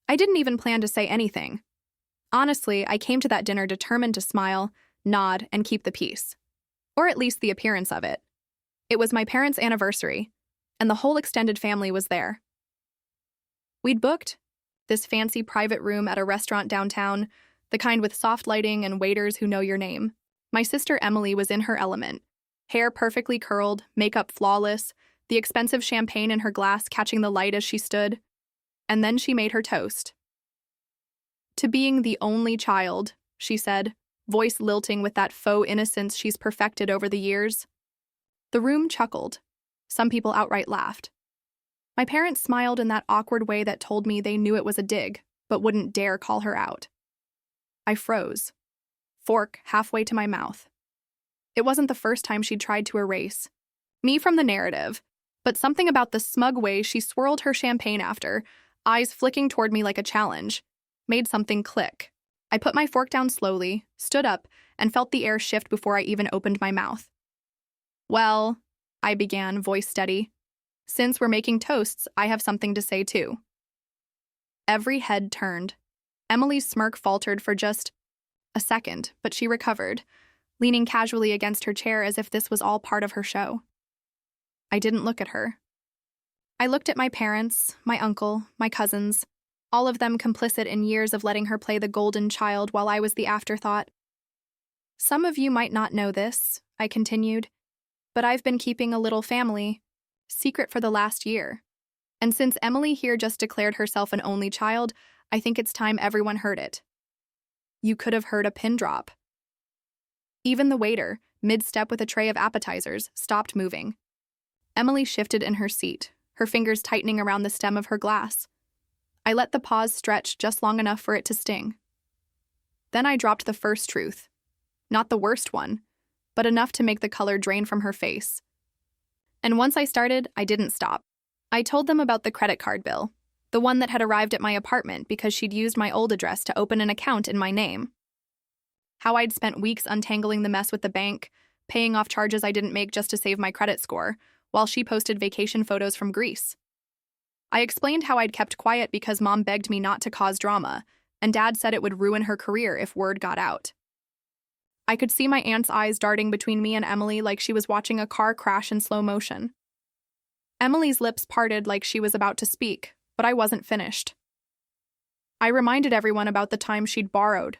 I didn't even plan to say anything. Honestly, I came to that dinner determined to smile, nod, and keep the peace. Or at least the appearance of it. It was my parents' anniversary, and the whole extended family was there. We'd booked this fancy private room at a restaurant downtown, the kind with soft lighting and waiters who know your name. My sister Emily was in her element, hair perfectly curled, makeup flawless, the expensive champagne in her glass catching the light as she stood. And then she made her toast. To being the only child, she said, voice lilting with that faux innocence she's perfected over the years. The room chuckled. Some people outright laughed. My parents smiled in that awkward way that told me they knew it was a dig, but wouldn't dare call her out. I froze, fork halfway to my mouth. It wasn't the first time she'd tried to erase me from the narrative, but something about the smug way she swirled her champagne after, eyes flicking toward me like a challenge, made something click. I put my fork down slowly, stood up, and felt the air shift before I even opened my mouth. Well, I began, voice steady. Since we're making toasts, I have something to say too. Every head turned. Emily's smirk faltered for just a second, but she recovered, leaning casually against her chair as if this was all part of her show. I didn't look at her. I looked at my parents, my uncle, my cousins, all of them complicit in years of letting her play the golden child while I was the afterthought. Some of you might not know this, I continued, but I've been keeping a little family secret for the last year. And since Emily here just declared herself an only child, I think it's time everyone heard it. You could have heard a pin drop. Even the waiter, mid-step with a tray of appetizers, stopped moving. Emily shifted in her seat, her fingers tightening around the stem of her glass. I let the pause stretch just long enough for it to sting. Then I dropped the first truth. Not the worst one, but enough to make the color drain from her face. And once I started, I didn't stop. I told them about the credit card bill, the one that had arrived at my apartment because she'd used my old address to open an account in my name. How I'd spent weeks untangling the mess with the bank, paying off charges I didn't make just to save my credit score, while she posted vacation photos from Greece. I explained how I'd kept quiet because Mom begged me not to cause drama, and Dad said it would ruin her career if word got out. I could see my aunt's eyes darting between me and Emily like she was watching a car crash in slow motion. Emily's lips parted like she was about to speak, but I wasn't finished. I reminded everyone about the time she'd borrowed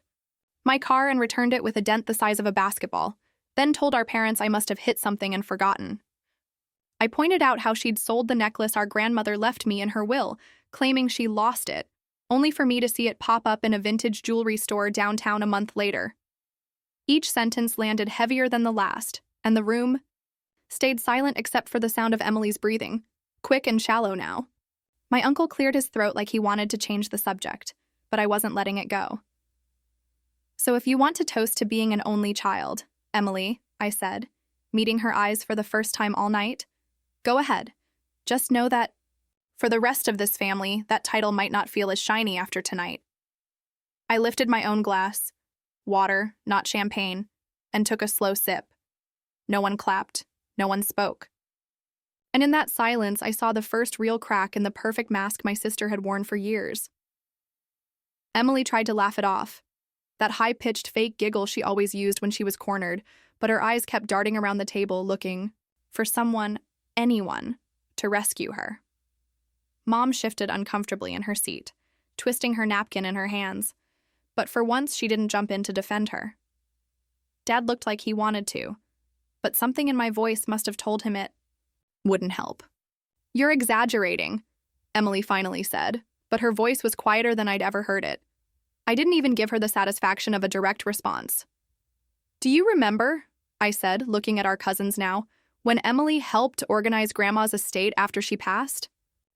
my car and returned it with a dent the size of a basketball, then told our parents I must have hit something and forgotten. I pointed out how she'd sold the necklace our grandmother left me in her will, claiming she lost it, only for me to see it pop up in a vintage jewelry store downtown a month later. Each sentence landed heavier than the last, and the room stayed silent except for the sound of Emily's breathing, quick and shallow now. My uncle cleared his throat like he wanted to change the subject, but I wasn't letting it go. So if you want to toast to being an only child, Emily, I said, meeting her eyes for the first time all night, go ahead. Just know that, for the rest of this family, that title might not feel as shiny after tonight. I lifted my own glass, water, not champagne, and took a slow sip. No one clapped. No one spoke. And in that silence, I saw the first real crack in the perfect mask my sister had worn for years. Emily tried to laugh it off, that high-pitched fake giggle she always used when she was cornered, but her eyes kept darting around the table looking for someone, anyone, to rescue her. Mom shifted uncomfortably in her seat, twisting her napkin in her hands, but for once she didn't jump in to defend her. Dad looked like he wanted to, but something in my voice must have told him it wouldn't help. You're exaggerating, Emily finally said, but her voice was quieter than I'd ever heard it. I didn't even give her the satisfaction of a direct response. Do you remember, I said, looking at our cousins now, when Emily helped organize Grandma's estate after she passed?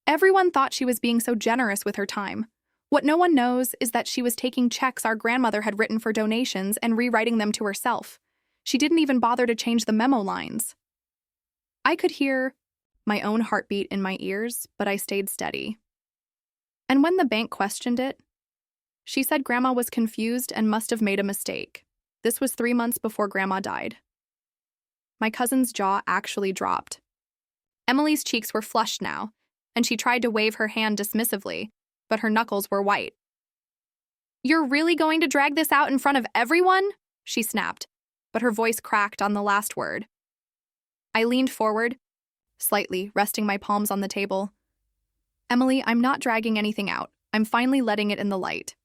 Everyone thought she was being so generous with her time. What no one knows is that she was taking checks our grandmother had written for donations and rewriting them to herself. She didn't even bother to change the memo lines. I could hear my own heartbeat in my ears, but I stayed steady. And when the bank questioned it, she said Grandma was confused and must have made a mistake. This was 3 months before Grandma died. My cousin's jaw actually dropped. Emily's cheeks were flushed now, and she tried to wave her hand dismissively, but her knuckles were white. "You're really going to drag this out in front of everyone?" she snapped, but her voice cracked on the last word. I leaned forward, slightly, resting my palms on the table. "Emily, I'm not dragging anything out. I'm finally letting it in the light."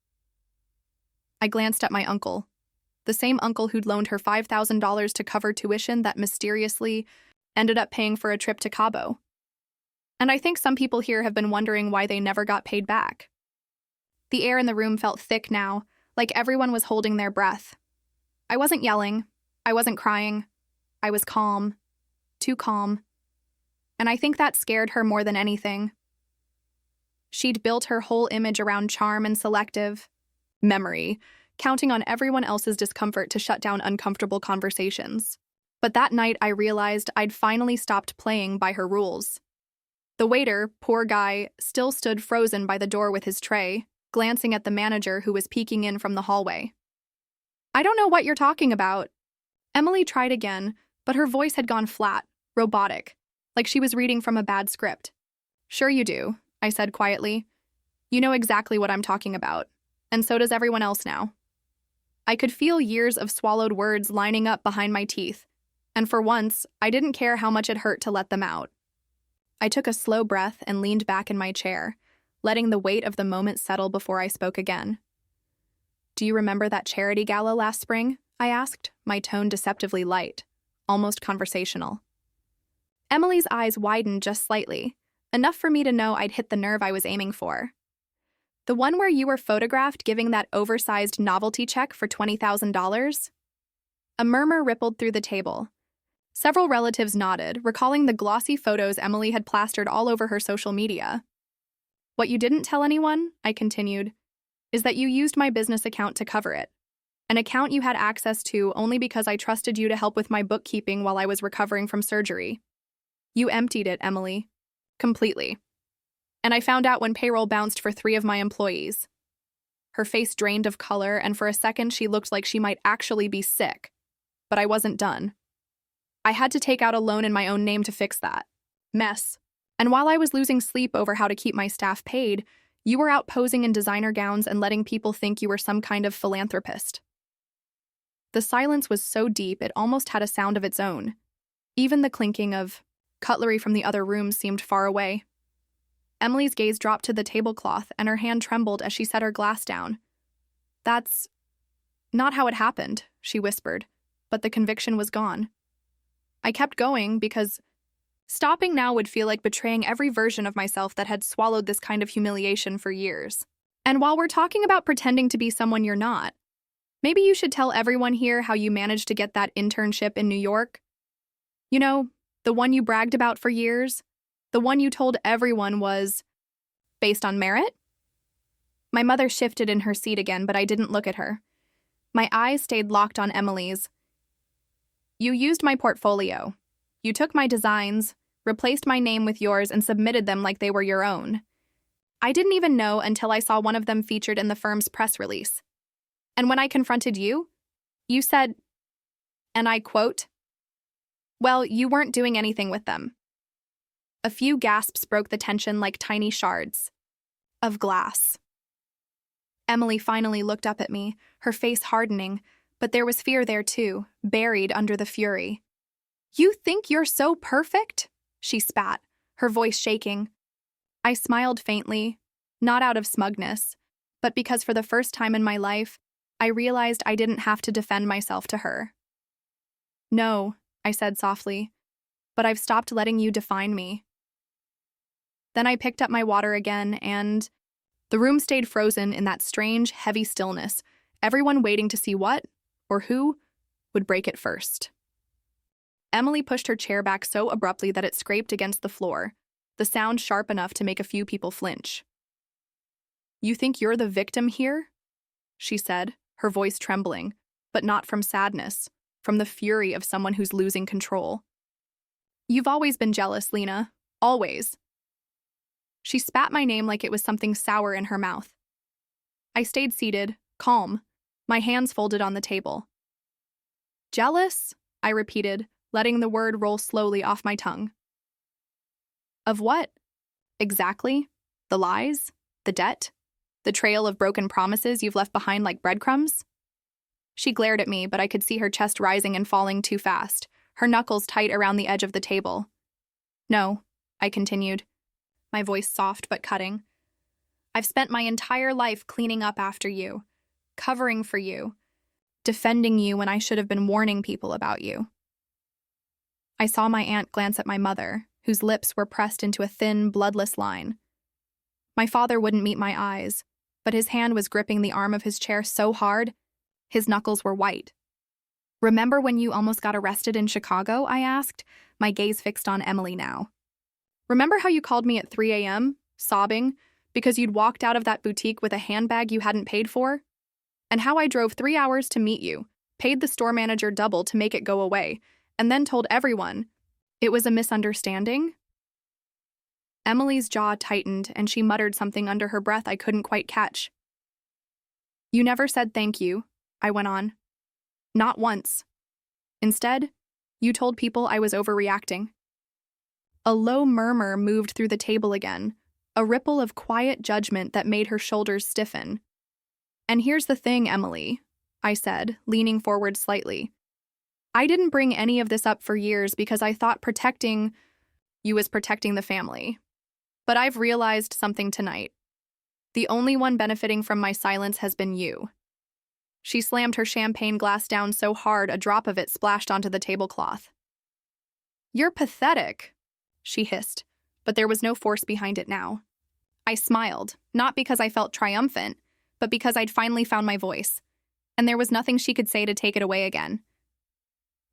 I glanced at my uncle, the same uncle who'd loaned her $5,000 to cover tuition that mysteriously ended up paying for a trip to Cabo. And I think some people here have been wondering why they never got paid back. The air in the room felt thick now, like everyone was holding their breath. I wasn't yelling. I wasn't crying. I was calm. Too calm. And I think that scared her more than anything. She'd built her whole image around charm and selective memory, counting on everyone else's discomfort to shut down uncomfortable conversations. But that night I realized I'd finally stopped playing by her rules. The waiter, poor guy, still stood frozen by the door with his tray, glancing at the manager who was peeking in from the hallway. "I don't know what you're talking about." Emily tried again, but her voice had gone flat, robotic, like she was reading from a bad script. "Sure you do," I said quietly. "You know exactly what I'm talking about, and so does everyone else now." I could feel years of swallowed words lining up behind my teeth, and for once, I didn't care how much it hurt to let them out. I took a slow breath and leaned back in my chair, letting the weight of the moment settle before I spoke again. "Do you remember that charity gala last spring?" I asked, my tone deceptively light, almost conversational. Emily's eyes widened just slightly, enough for me to know I'd hit the nerve I was aiming for. "The one where you were photographed giving that oversized novelty check for $20,000? A murmur rippled through the table. Several relatives nodded, recalling the glossy photos Emily had plastered all over her social media. "What you didn't tell anyone," I continued, "is that you used my business account to cover it. An account you had access to only because I trusted you to help with my bookkeeping while I was recovering from surgery. You emptied it, Emily. Completely. And I found out when payroll bounced for 3 of my employees." Her face drained of color, and for a second she looked like she might actually be sick. But I wasn't done. I had to take out a loan in my own name to fix that mess. And while I was losing sleep over how to keep my staff paid, you were out posing in designer gowns and letting people think you were some kind of philanthropist. The silence was so deep it almost had a sound of its own. Even the clinking of cutlery from the other room seemed far away. Emily's gaze dropped to the tablecloth and her hand trembled as she set her glass down. "That's not how it happened," she whispered, but the conviction was gone. I kept going because stopping now would feel like betraying every version of myself that had swallowed this kind of humiliation for years. "And while we're talking about pretending to be someone you're not, maybe you should tell everyone here how you managed to get that internship in New York. You know, the one you bragged about for years, the one you told everyone was based on merit?" My mother shifted in her seat again, but I didn't look at her. My eyes stayed locked on Emily's. "You used my portfolio. You took my designs, replaced my name with yours, and submitted them like they were your own. I didn't even know until I saw one of them featured in the firm's press release. And when I confronted you, you said, and I quote, 'Well, you weren't doing anything with them.'" A few gasps broke the tension like tiny shards of glass. Emily finally looked up at me, her face hardening, but there was fear there too, buried under the fury. "You think you're so perfect?" she spat, her voice shaking. I smiled faintly, not out of smugness, but because for the first time in my life, I realized I didn't have to defend myself to her. "No," I said softly, "but I've stopped letting you define me." Then I picked up my water again, and the room stayed frozen in that strange, heavy stillness, everyone waiting to see what, or who, would break it first. Emily pushed her chair back so abruptly that it scraped against the floor, the sound sharp enough to make a few people flinch. "You think you're the victim here?" she said, her voice trembling, but not from sadness, from the fury of someone who's losing control. "You've always been jealous, Lena. Always." She spat my name like it was something sour in her mouth. I stayed seated, calm, my hands folded on the table. "Jealous?" I repeated, letting the word roll slowly off my tongue. "Of what? Exactly? The lies? The debt? The trail of broken promises you've left behind like breadcrumbs? She glared at me, but I could see her chest rising and falling too fast, her knuckles tight around the edge of the table. No, I continued, my voice soft but cutting. I've spent my entire life cleaning up after you, covering for you, defending you when I should have been warning people about you. I saw my aunt glance at my mother, whose lips were pressed into a thin, bloodless line. My father wouldn't meet my eyes, but his hand was gripping the arm of his chair so hard, his knuckles were white. Remember when you almost got arrested in Chicago? I asked, my gaze fixed on Emily now. Remember how you called me at 3 a.m., sobbing, because you'd walked out of that boutique with a handbag you hadn't paid for? And how I drove 3 hours to meet you, paid the store manager double to make it go away, and then told everyone it was a misunderstanding? Emily's jaw tightened, and she muttered something under her breath I couldn't quite catch. You never said thank you, I went on. Not once. Instead, you told people I was overreacting. A low murmur moved through the table again, a ripple of quiet judgment that made her shoulders stiffen. And here's the thing, Emily, I said, leaning forward slightly. I didn't bring any of this up for years because I thought protecting you was protecting the family. But I've realized something tonight. The only one benefiting from my silence has been you. She slammed her champagne glass down so hard a drop of it splashed onto the tablecloth. You're pathetic, she hissed, but there was no force behind it now. I smiled, not because I felt triumphant, but because I'd finally found my voice, and there was nothing she could say to take it away again.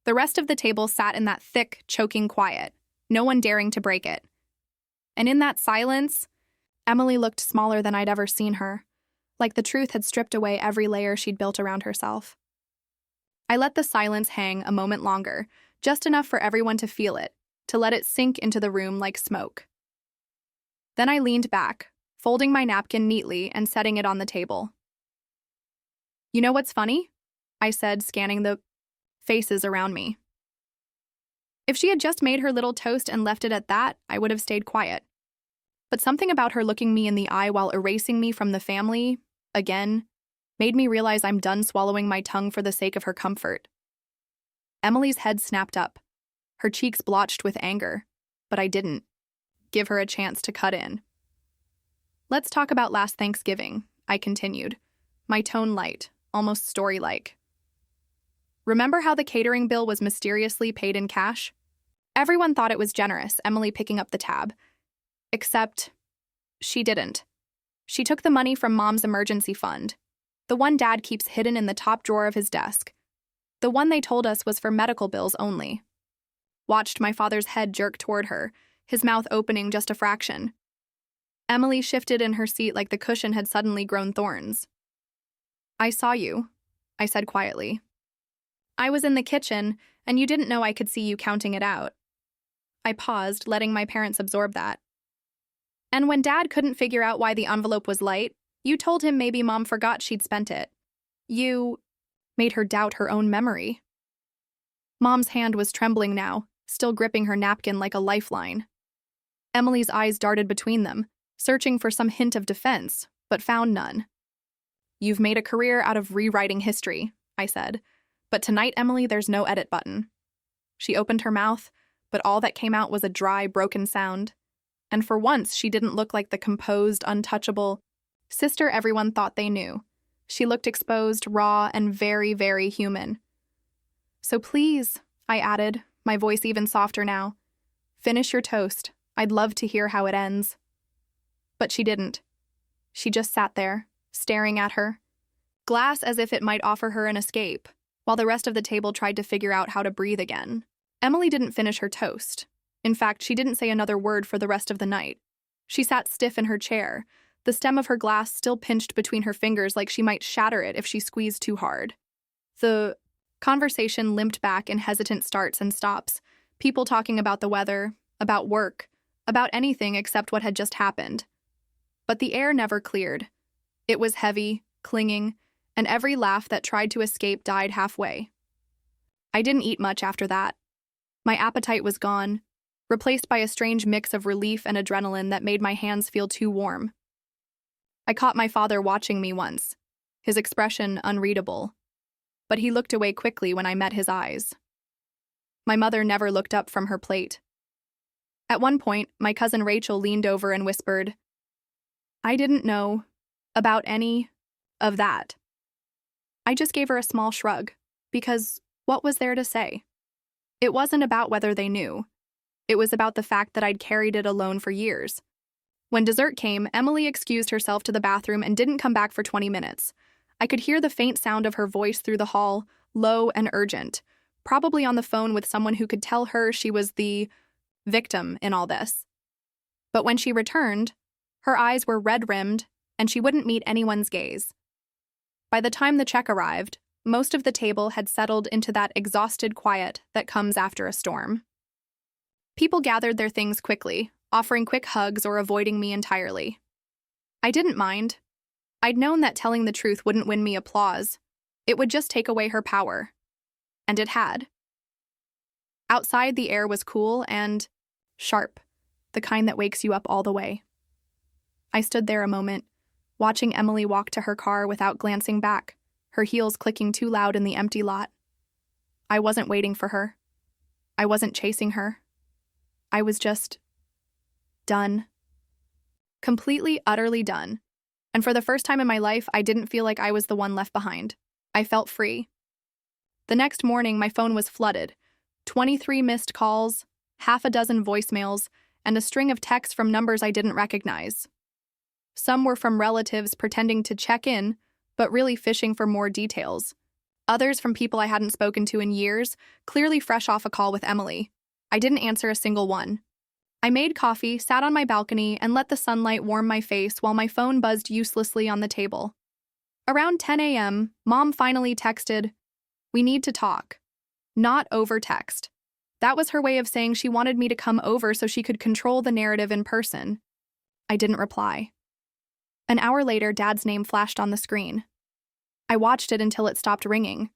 The rest of the table sat in that thick, choking quiet, no one daring to break it. And in that silence, Emily looked smaller than I'd ever seen her, like the truth had stripped away every layer she'd built around herself. I let the silence hang a moment longer, just enough for everyone to feel it, to let it sink into the room like smoke. Then I leaned back, folding my napkin neatly and setting it on the table. You know what's funny? I said, scanning the faces around me. If she had just made her little toast and left it at that, I would have stayed quiet. But something about her looking me in the eye while erasing me from the family, again, made me realize I'm done swallowing my tongue for the sake of her comfort. Emily's head snapped up, her cheeks blotched with anger, but I didn't give her a chance to cut in. Let's talk about last Thanksgiving, I continued, my tone light, almost story-like. Remember how the catering bill was mysteriously paid in cash? Everyone thought it was generous, Emily picking up the tab. Except, she didn't. She took the money from Mom's emergency fund, the one Dad keeps hidden in the top drawer of his desk. The one they told us was for medical bills only. Watched my father's head jerk toward her, his mouth opening just a fraction. Emily shifted in her seat like the cushion had suddenly grown thorns. I saw you, I said quietly. I was in the kitchen, and you didn't know I could see you counting it out. I paused, letting my parents absorb that. And when Dad couldn't figure out why the envelope was light, you told him maybe Mom forgot she'd spent it. You made her doubt her own memory. Mom's hand was trembling now, still gripping her napkin like a lifeline. Emily's eyes darted between them, searching for some hint of defense, but found none. You've made a career out of rewriting history, I said. But tonight, Emily, there's no edit button. She opened her mouth, but all that came out was a dry, broken sound. And for once, she didn't look like the composed, untouchable sister everyone thought they knew. She looked exposed, raw, and very, very human. So please, I added, my voice even softer now, finish your toast. I'd love to hear how it ends. But she didn't. She just sat there, staring at her, glass as if it might offer her an escape, while the rest of the table tried to figure out how to breathe again. Emily didn't finish her toast. In fact, she didn't say another word for the rest of the night. She sat stiff in her chair, the stem of her glass still pinched between her fingers like she might shatter it if she squeezed too hard. The conversation limped back in hesitant starts and stops, people talking about the weather, about work, about anything except what had just happened. But the air never cleared. It was heavy, clinging, and every laugh that tried to escape died halfway. I didn't eat much after that. My appetite was gone, replaced by a strange mix of relief and adrenaline that made my hands feel too warm. I caught my father watching me once, his expression unreadable, but he looked away quickly when I met his eyes. My mother never looked up from her plate. At one point, my cousin Rachel leaned over and whispered, "I didn't know about any of that." I just gave her a small shrug, because what was there to say? It wasn't about whether they knew. It was about the fact that I'd carried it alone for years. When dessert came, Emily excused herself to the bathroom and didn't come back for 20 minutes. I could hear the faint sound of her voice through the hall, low and urgent, probably on the phone with someone who could tell her she was the victim in all this. But when she returned, her eyes were red-rimmed, and she wouldn't meet anyone's gaze. By the time the check arrived, most of the table had settled into that exhausted quiet that comes after a storm. People gathered their things quickly, offering quick hugs or avoiding me entirely. I didn't mind. I'd known that telling the truth wouldn't win me applause. It would just take away her power. And it had. Outside, the air was cool and sharp, the kind that wakes you up all the way. I stood there a moment, watching Emily walk to her car without glancing back, her heels clicking too loud in the empty lot. I wasn't waiting for her. I wasn't chasing her. I was just done. Completely, utterly done. And for the first time in my life, I didn't feel like I was the one left behind. I felt free. The next morning, my phone was flooded. 23 missed calls, half a dozen voicemails, and a string of texts from numbers I didn't recognize. Some were from relatives pretending to check in, but really fishing for more details. Others from people I hadn't spoken to in years, clearly fresh off a call with Emily. I didn't answer a single one. I made coffee, sat on my balcony, and let the sunlight warm my face while my phone buzzed uselessly on the table. Around 10 a.m., Mom finally texted, "We need to talk." Not over text. That was her way of saying she wanted me to come over so she could control the narrative in person. I didn't reply. An hour later, Dad's name flashed on the screen. I watched it until it stopped ringing.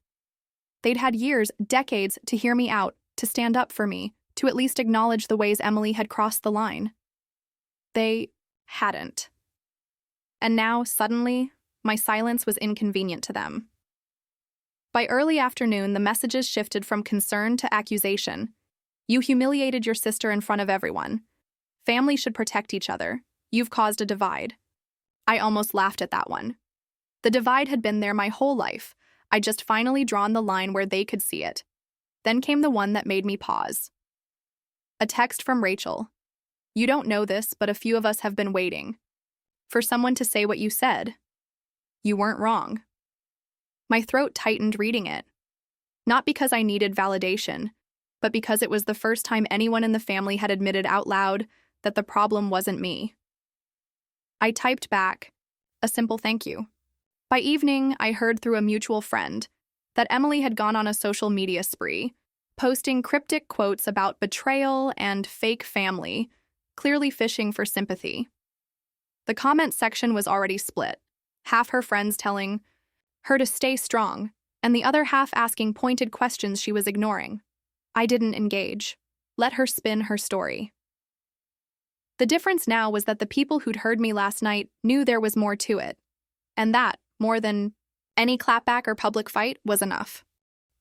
They'd had years, decades, to hear me out, to stand up for me, to at least acknowledge the ways Emily had crossed the line. They hadn't. And now, suddenly, my silence was inconvenient to them. By early afternoon, the messages shifted from concern to accusation. "You humiliated your sister in front of everyone. Family should protect each other. You've caused a divide." I almost laughed at that one. The divide had been there my whole life. I'd just finally drawn the line where they could see it. Then came the one that made me pause. A text from Rachel. "You don't know this, but a few of us have been waiting for someone to say what you said. You weren't wrong." My throat tightened reading it. Not because I needed validation, but because it was the first time anyone in the family had admitted out loud that the problem wasn't me. I typed back a simple thank you. By evening, I heard through a mutual friend that Emily had gone on a social media spree, posting cryptic quotes about betrayal and fake family, clearly fishing for sympathy. The comment section was already split, half her friends telling her to stay strong, and the other half asking pointed questions she was ignoring. I didn't engage. Let her spin her story. The difference now was that the people who'd heard me last night knew there was more to it, and that, more than any clapback or public fight, was enough.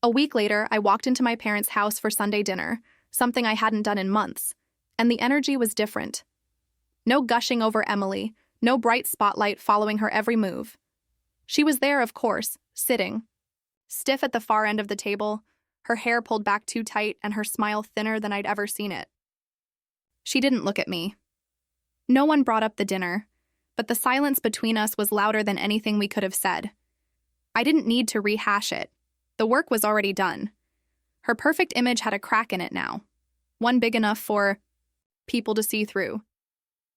A week later, I walked into my parents' house for Sunday dinner, something I hadn't done in months, and the energy was different. No gushing over Emily, no bright spotlight following her every move. She was there, of course, sitting, stiff at the far end of the table, her hair pulled back too tight and her smile thinner than I'd ever seen it. She didn't look at me. No one brought up the dinner, but the silence between us was louder than anything we could have said. I didn't need to rehash it. The work was already done. Her perfect image had a crack in it now, one big enough for people to see through.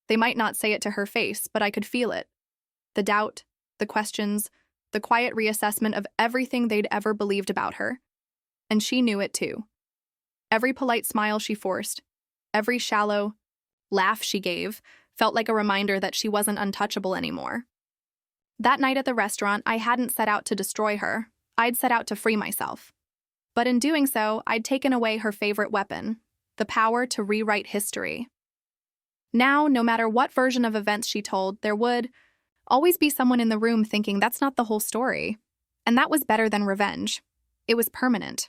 They might not say it to her face, but I could feel it. The doubt, the questions, the quiet reassessment of everything they'd ever believed about her. And she knew it too. Every polite smile she forced, every shallow laugh she gave, felt like a reminder that she wasn't untouchable anymore. That night at the restaurant, I hadn't set out to destroy her. I'd set out to free myself. But in doing so, I'd taken away her favorite weapon, the power to rewrite history. Now, no matter what version of events she told, there would always be someone in the room thinking that's not the whole story. And that was better than revenge. It was permanent.